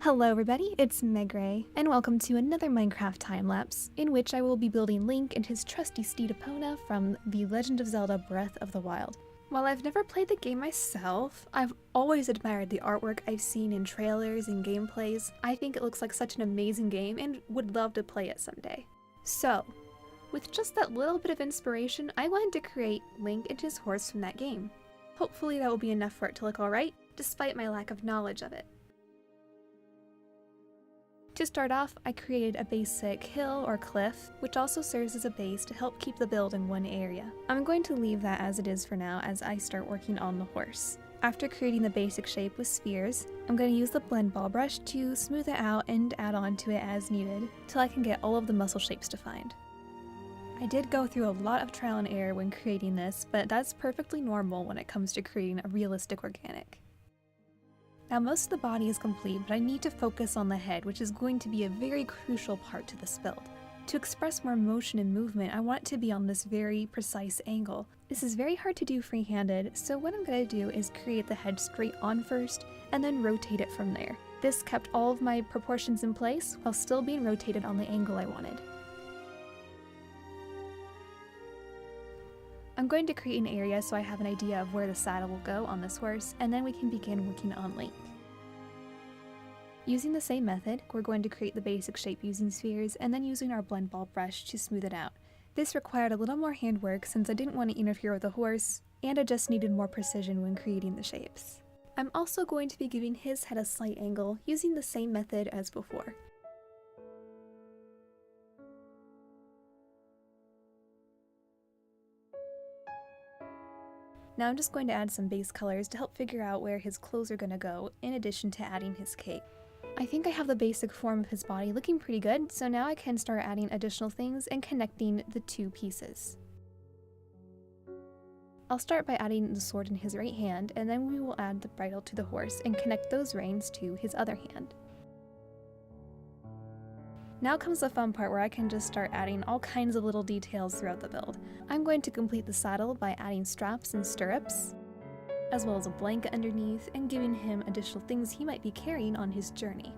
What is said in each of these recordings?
Hello everybody, it's Megray, and welcome to another Minecraft time-lapse, in which I will be building Link and his trusty steed Epona from The Legend of Zelda Breath of the Wild. While I've never played the game myself, I've always admired the artwork I've seen in trailers and gameplays. I think it looks like such an amazing game and would love to play it someday. So, with just that little bit of inspiration, I wanted to create Link and his horse from that game. Hopefully that will be enough for it to look alright, despite my lack of knowledge of it. To start off, I created a basic hill or cliff, which also serves as a base to help keep the build in one area. I'm going to leave that as it is for now as I start working on the horse. After creating the basic shape with spheres, I'm going to use the blend ball brush to smooth it out and add on to it as needed, till I can get all of the muscle shapes defined. I did go through a lot of trial and error when creating this, but that's perfectly normal when it comes to creating a realistic organic. Now most of the body is complete, but I need to focus on the head, which is going to be a very crucial part to this build. To express more motion and movement, I want it to be on this very precise angle. This is very hard to do free-handed, so what I'm going to do is create the head straight on first, and then rotate it from there. This kept all of my proportions in place, while still being rotated on the angle I wanted. I'm going to create an area so I have an idea of where the saddle will go on this horse, and then we can begin working on Link. Using the same method, we're going to create the basic shape using spheres, and then using our blend ball brush to smooth it out. This required a little more handwork since I didn't want to interfere with the horse, and I just needed more precision when creating the shapes. I'm also going to be giving his head a slight angle using the same method as before. Now I'm just going to add some base colors to help figure out where his clothes are going to go, in addition to adding his cape. I think I have the basic form of his body looking pretty good, so now I can start adding additional things and connecting the two pieces. I'll start by adding the sword in his right hand, and then we will add the bridle to the horse and connect those reins to his other hand. Now comes the fun part where I can just start adding all kinds of little details throughout the build. I'm going to complete the saddle by adding straps and stirrups, as well as a blanket underneath, and giving him additional things he might be carrying on his journey.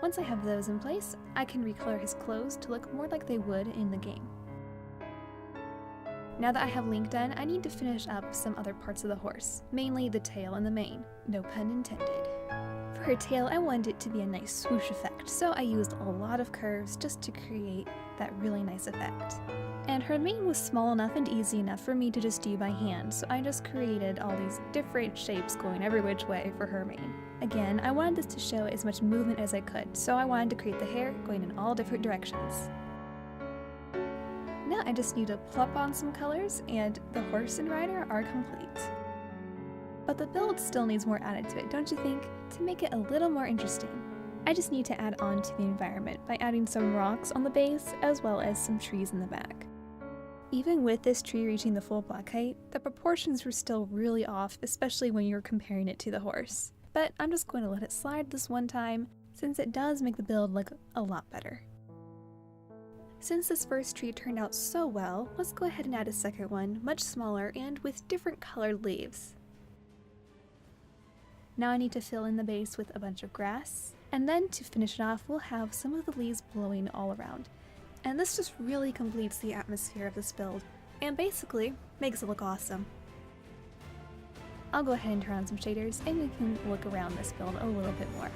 Once I have those in place, I can recolor his clothes to look more like they would in the game. Now that I have Link done, I need to finish up some other parts of the horse, mainly the tail and the mane, no pun intended. For her tail, I wanted it to be a nice swoosh effect, so I used a lot of curves just to create that really nice effect. And her mane was small enough and easy enough for me to just do by hand, so I just created all these different shapes going every which way for her mane. Again, I wanted this to show as much movement as I could, so I wanted to create the hair going in all different directions. Now I just need to plop on some colors, and the horse and rider are complete. But the build still needs more added to it, don't you think? To make it a little more interesting, I just need to add on to the environment by adding some rocks on the base as well as some trees in the back. Even with this tree reaching the full block height, the proportions were still really off, especially when you're comparing it to the horse. But I'm just going to let it slide this one time, since it does make the build look a lot better. Since this first tree turned out so well, let's go ahead and add a second one, much smaller and with different colored leaves. Now I need to fill in the base with a bunch of grass, and then to finish it off we'll have some of the leaves blowing all around. And this just really completes the atmosphere of this build, and basically makes it look awesome. I'll go ahead and turn on some shaders and we can look around this build a little bit more.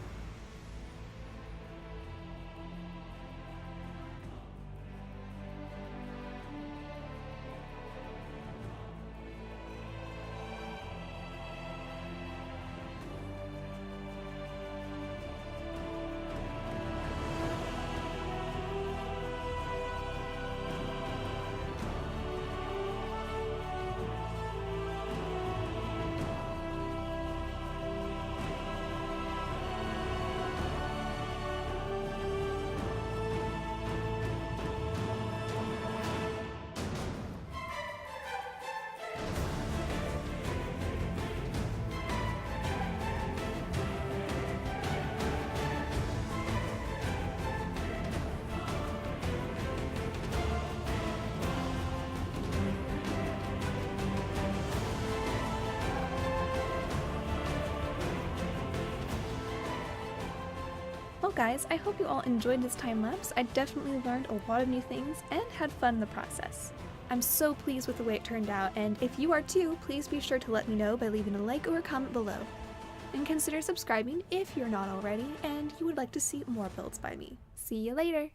guys, I hope you all enjoyed this time lapse. I definitely learned a lot of new things and had fun in the process. I'm so pleased with the way it turned out, and if you are too, please be sure to let me know by leaving a like or a comment below. And consider subscribing if you're not already and you would like to see more builds by me. See you later!